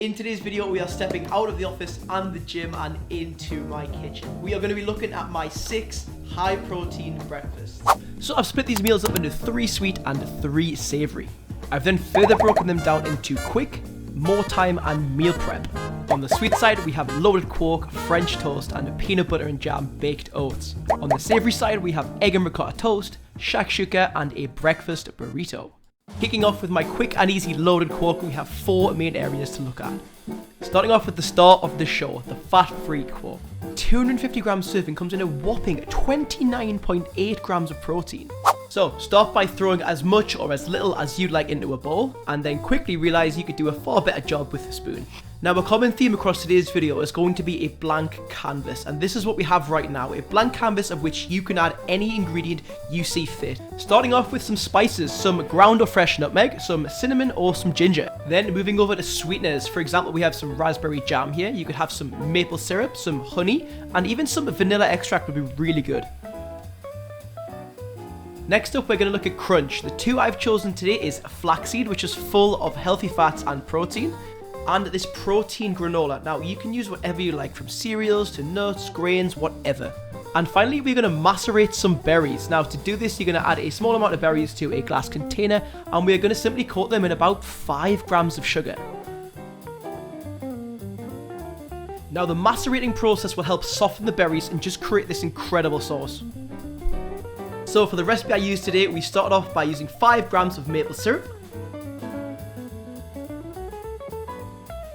In today's video, we are stepping out of the office and the gym and into my kitchen. We are going to be looking at my 6 high protein breakfasts. So I've split these meals up into 3 sweet and 3 savory. I've then further broken them down into quick, more time and meal prep. On the sweet side, we have loaded quark, French toast and peanut butter and jam baked oats. On the savory side, we have egg and ricotta toast, shakshuka and a breakfast burrito. Kicking off with my quick and easy loaded quark, we have 4 main areas to look at. Starting off with the star of the show, the Fat Free Quark. 250 grams serving comes in a whopping 29.8 grams of protein. So start by throwing as much or as little as you'd like into a bowl, and then quickly realize you could do a far better job with a spoon. Now, a common theme across today's video is going to be a blank canvas, and this is what we have right now, a blank canvas of which you can add any ingredient you see fit. Starting off with some spices, some ground or fresh nutmeg, some cinnamon or some ginger. Then moving over to sweeteners, for example, we have some raspberry jam here, you could have some maple syrup, some honey, and even some vanilla extract would be really good. Next up, we're going to look at crunch. The 2 I've chosen today is flaxseed, which is full of healthy fats and protein, and this protein granola. Now, you can use whatever you like, from cereals to nuts, grains, whatever. And finally, we're going to macerate some berries. Now, to do this, you're going to add a small amount of berries to a glass container, and we're going to simply coat them in about 5 grams of sugar. Now, the macerating process will help soften the berries and just create this incredible sauce. So for the recipe I used today, we started off by using 5 grams of maple syrup,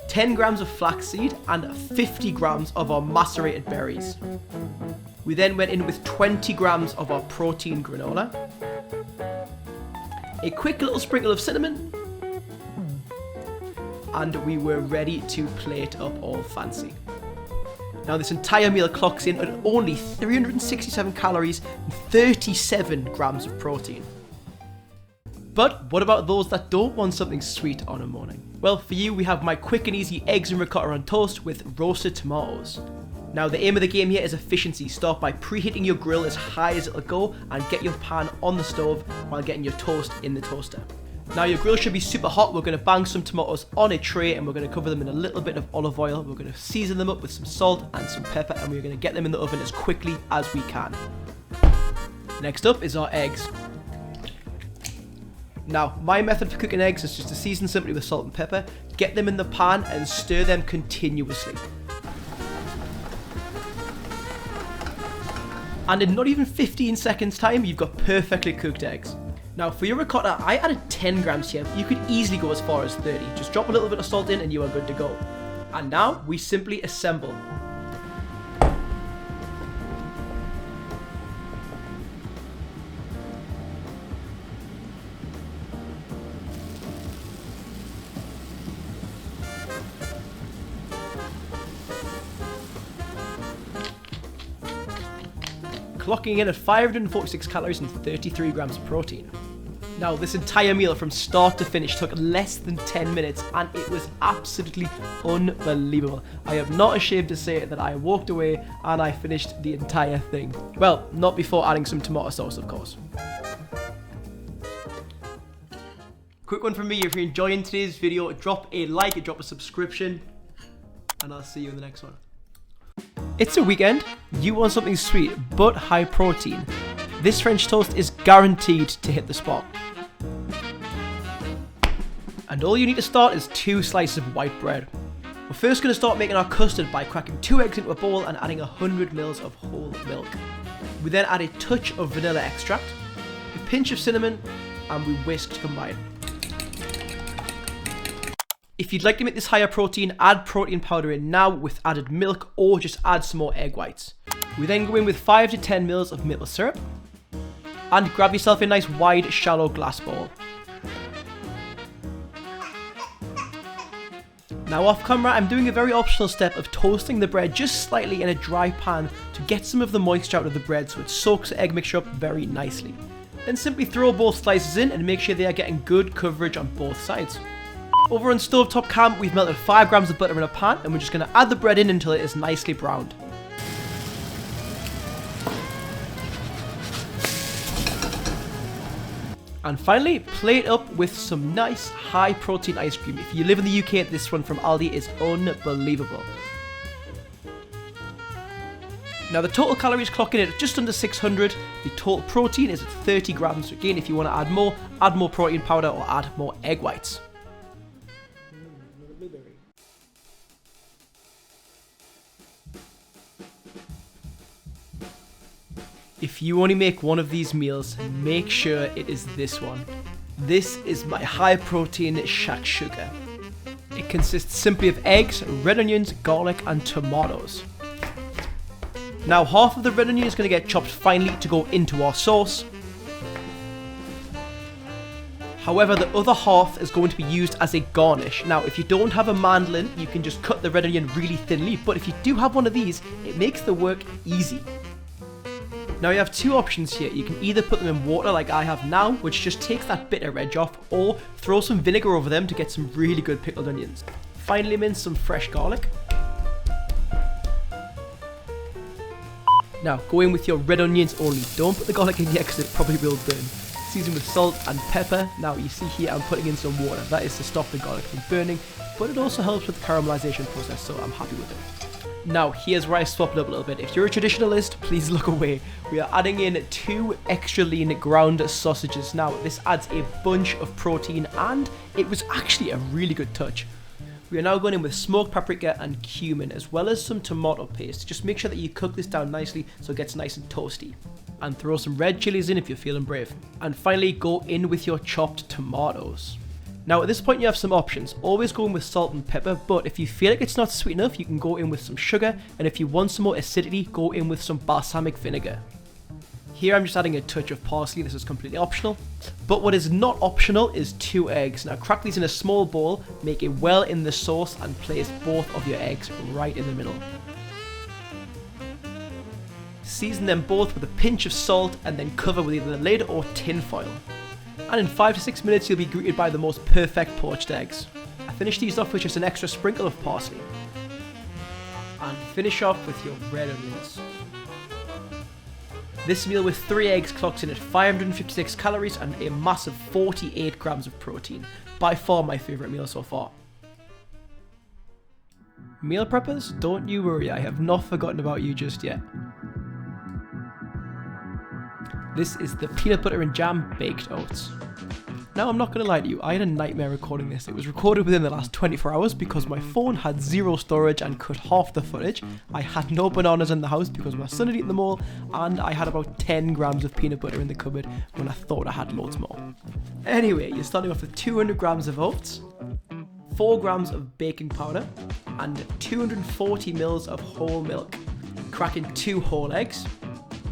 10 grams of flaxseed, and 50 grams of our macerated berries. We then went in with 20 grams of our protein granola, a quick little sprinkle of cinnamon, and we were ready to plate up all fancy. Now, this entire meal clocks in at only 367 calories and 37 grams of protein. But what about those that don't want something sweet on a morning? Well, for you, we have my quick and easy eggs and ricotta on toast with roasted tomatoes. Now, the aim of the game here is efficiency. Start by preheating your grill as high as it'll go and get your pan on the stove while getting your toast in the toaster. Now, your grill should be super hot. We're going to bang some tomatoes on a tray and we're going to cover them in a little bit of olive oil. We're going to season them up with some salt and some pepper, and we're going to get them in the oven as quickly as we can. Next up is our eggs. Now, my method for cooking eggs is just to season simply with salt and pepper, get them in the pan and stir them continuously. And in not even 15 seconds time, you've got perfectly cooked eggs. Now, for your ricotta, I added 10 grams here. You could easily go as far as 30. Just drop a little bit of salt in and you are good to go. And now, we simply assemble. Clocking in at 546 calories and 33 grams of protein. Now, this entire meal from start to finish took less than 10 minutes and it was absolutely unbelievable. I am not ashamed to say that I walked away and I finished the entire thing. Well, not before adding some tomato sauce, of course. Quick one from me, if you're enjoying today's video, drop a like, drop a subscription, and I'll see you in the next one. It's a weekend, you want something sweet but high protein. This French toast is guaranteed to hit the spot. And all you need to start is 2 slices of white bread. We're first going to start making our custard by cracking 2 eggs into a bowl and adding 100 ml of whole milk. We then add a touch of vanilla extract, a pinch of cinnamon, and we whisk to combine. If you'd like to make this higher protein, add protein powder in now with added milk, or just add some more egg whites. We then go in with 5 to 10 ml of maple syrup, and grab yourself a nice wide, shallow glass bowl. Now, off camera, I'm doing a very optional step of toasting the bread just slightly in a dry pan to get some of the moisture out of the bread so it soaks the egg mixture up very nicely. Then simply throw both slices in and make sure they are getting good coverage on both sides. Over on stovetop cam, we've melted 5 grams of butter in a pan and we're just going to add the bread in until it is nicely browned. And finally, plate up with some nice high protein ice cream. If you live in the UK, this one from Aldi is unbelievable. Now the total calories clock in at just under 600. The total protein is at 30 grams. So again, if you want to add more protein powder or add more egg whites. If you only make one of these meals, make sure it is this one. This is my high protein shakshuka. It consists simply of eggs, red onions, garlic and tomatoes. Now half of the red onion is going to get chopped finely to go into our sauce. However, the other half is going to be used as a garnish. Now, if you don't have a mandolin, you can just cut the red onion really thinly, but if you do have one of these, it makes the work easy. Now you have two options here. You can either put them in water like I have now, which just takes that bitter edge off, or throw some vinegar over them to get some really good pickled onions. Finally mince some fresh garlic. Now go in with your red onions only. Don't put the garlic in yet because it probably will burn. Season with salt and pepper. Now you see here I'm putting in some water. That is to stop the garlic from burning, but it also helps with the caramelization process, so I'm happy with it. Now, here's where I swap it up a little bit. If you're a traditionalist, please look away. We are adding in 2 extra lean ground sausages. Now, this adds a bunch of protein and it was actually a really good touch. We are now going in with smoked paprika and cumin, as well as some tomato paste. Just make sure that you cook this down nicely so it gets nice and toasty. And throw some red chilies in if you're feeling brave. And finally, go in with your chopped tomatoes. Now at this point you have some options. Always go in with salt and pepper, but if you feel like it's not sweet enough, you can go in with some sugar, and if you want some more acidity, go in with some balsamic vinegar. Here I'm just adding a touch of parsley. This is completely optional. But what is not optional is 2 eggs. Now crack these in a small bowl, make a well in the sauce, and place both of your eggs right in the middle. Season them both with a pinch of salt and then cover with either the lid or tin foil. And in 5 to 6 minutes you'll be greeted by the most perfect poached eggs. I finish these off with just an extra sprinkle of parsley. And finish off with your red onions. This meal with 3 eggs clocks in at 556 calories and a massive 48 grams of protein. By far my favourite meal so far. Meal preppers, don't you worry, I have not forgotten about you just yet. This is the peanut butter and jam baked oats. Now I'm not going to lie to you, I had a nightmare recording this. It was recorded within the last 24 hours because my phone had 0 storage and cut half the footage. I had no bananas in the house because my son had eaten them all, and I had about 10 grams of peanut butter in the cupboard when I thought I had loads more. Anyway, you're starting off with 200 grams of oats, 4 grams of baking powder, and 240 mils of whole milk. Crack in 2 whole eggs.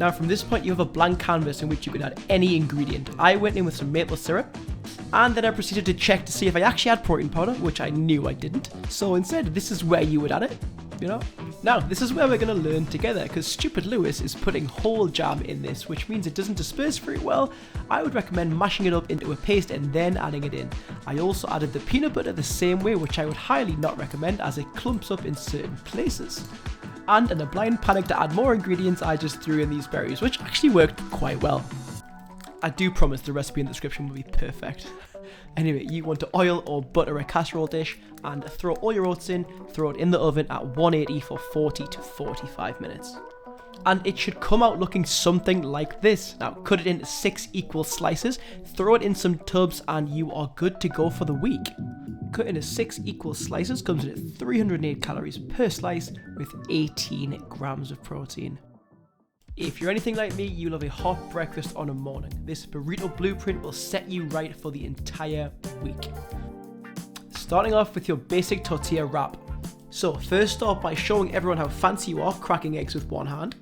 Now from this point you have a blank canvas in which you can add any ingredient. I went in with some maple syrup, and then I proceeded to check to see if I actually had protein powder, which I knew I didn't. So instead, this is where you would add it, you know? Now, this is where we're going to learn together, because stupid Lewis is putting whole jam in this, which means it doesn't disperse very well. I would recommend mashing it up into a paste and then adding it in. I also added the peanut butter the same way, which I would highly not recommend as it clumps up in certain places. And in a blind panic to add more ingredients, I just threw in these berries, which actually worked quite well. I do promise the recipe in the description will be perfect. Anyway, you want to oil or butter a casserole dish and throw all your oats in, throw it in the oven at 180 for 40 to 45 minutes. And it should come out looking something like this. Now cut it into 6 equal slices, throw it in some tubs, and you are good to go for the week. Cut into 6 equal slices, comes in at 308 calories per slice with 18 grams of protein. If you're anything like me, you love a hot breakfast on a morning. This burrito blueprint will set you right for the entire week. Starting off with your basic tortilla wrap. So first start by showing everyone how fancy you are cracking eggs with one hand.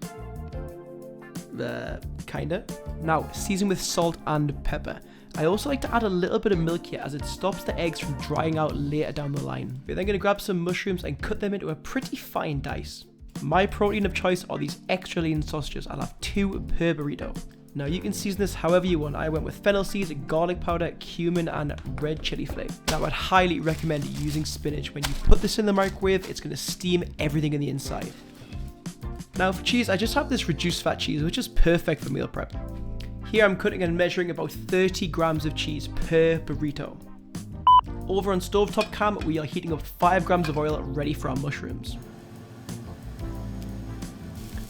Kinda. Now season with salt and pepper. I also like to add a little bit of milk here as it stops the eggs from drying out later down the line. We're then going to grab some mushrooms and cut them into a pretty fine dice. My protein of choice are these extra lean sausages. I'll have 2 per burrito. Now you can season this however you want. I went with fennel seeds, garlic powder, cumin and red chili flake. Now I'd highly recommend using spinach. When you put this in the microwave, it's going to steam everything in the inside. Now for cheese, I just have this reduced fat cheese, which is perfect for meal prep. Here I'm cutting and measuring about 30 grams of cheese per burrito. Over on stovetop cam, we are heating up 5 grams of oil ready for our mushrooms.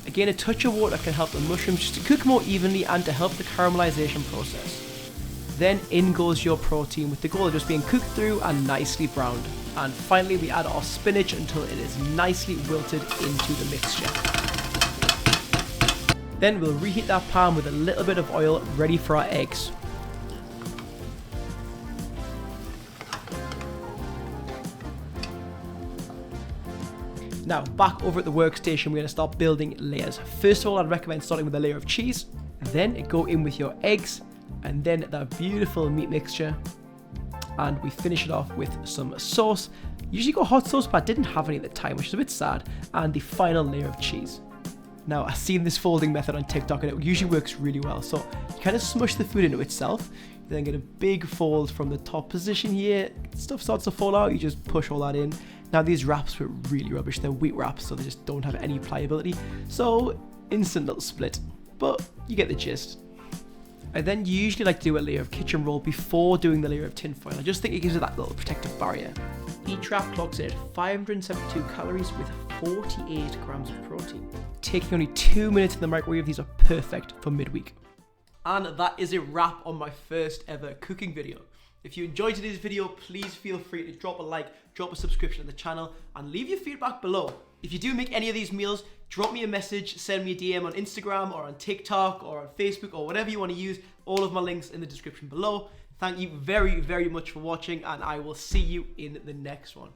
Again, a touch of water can help the mushrooms just to cook more evenly and to help the caramelization process. Then in goes your protein with the goal of just being cooked through and nicely browned. And finally we add our spinach until it is nicely wilted into the mixture. Then we'll reheat that pan with a little bit of oil ready for our eggs. Now, back over at the workstation, we're going to start building layers. First of all, I'd recommend starting with a layer of cheese, then go in with your eggs, and then that beautiful meat mixture. And we finish it off with some sauce. Usually got hot sauce, but I didn't have any at the time, which is a bit sad. And the final layer of cheese. Now, I've seen this folding method on TikTok, and it usually works really well. So you kind of smush the food into itself. You then get a big fold from the top position here. Stuff starts to fall out, you just push all that in. Now these wraps were really rubbish. They're wheat wraps, so they just don't have any pliability. So instant little split, but you get the gist. I then usually like to do a layer of kitchen roll before doing the layer of tinfoil. I just think it gives it that little protective barrier. Each wrap clocks in at 572 calories with 48 grams of protein. Taking only 2 minutes in the microwave, these are perfect for midweek. And that is a wrap on my first ever cooking video. If you enjoyed today's video, please feel free to drop a like, drop a subscription to the channel, and leave your feedback below. If you do make any of these meals, drop me a message, send me a DM on Instagram or on TikTok or on Facebook or whatever you want to use. All of my links in the description below. Thank you very, very much for watching, and I will see you in the next one.